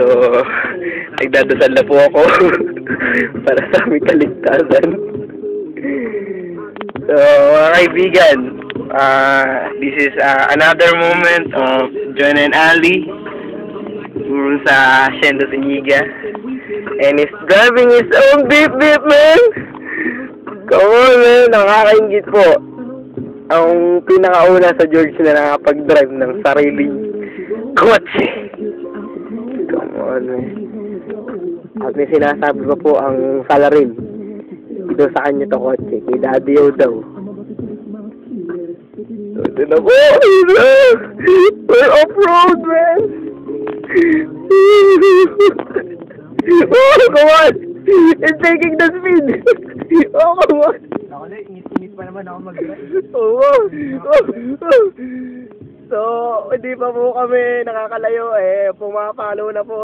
So, nagdadasal na po ako para sa aming kaligtasan. So, mga kaibigan, this is another moment of John and Ali sa Hacienda Zuniga. And he's driving his own beep-beep, man! Come on, man! Nakakaingit po. Ang pinakauna sa George na nakapag-drive ng sariling kotse. Come on, man. At may sinasabi pa po ang salarin. Ito sa kanya to kotse. Kay Daddy O daw. Ito na po! We're off-road, man! Oh, come on! It's taking the speed! Oh, come on! Ako na, ingit-ingit pa naman ako mag-drive. Oo. So, hindi pa po kami nakakalayo eh. Pumapalo na po.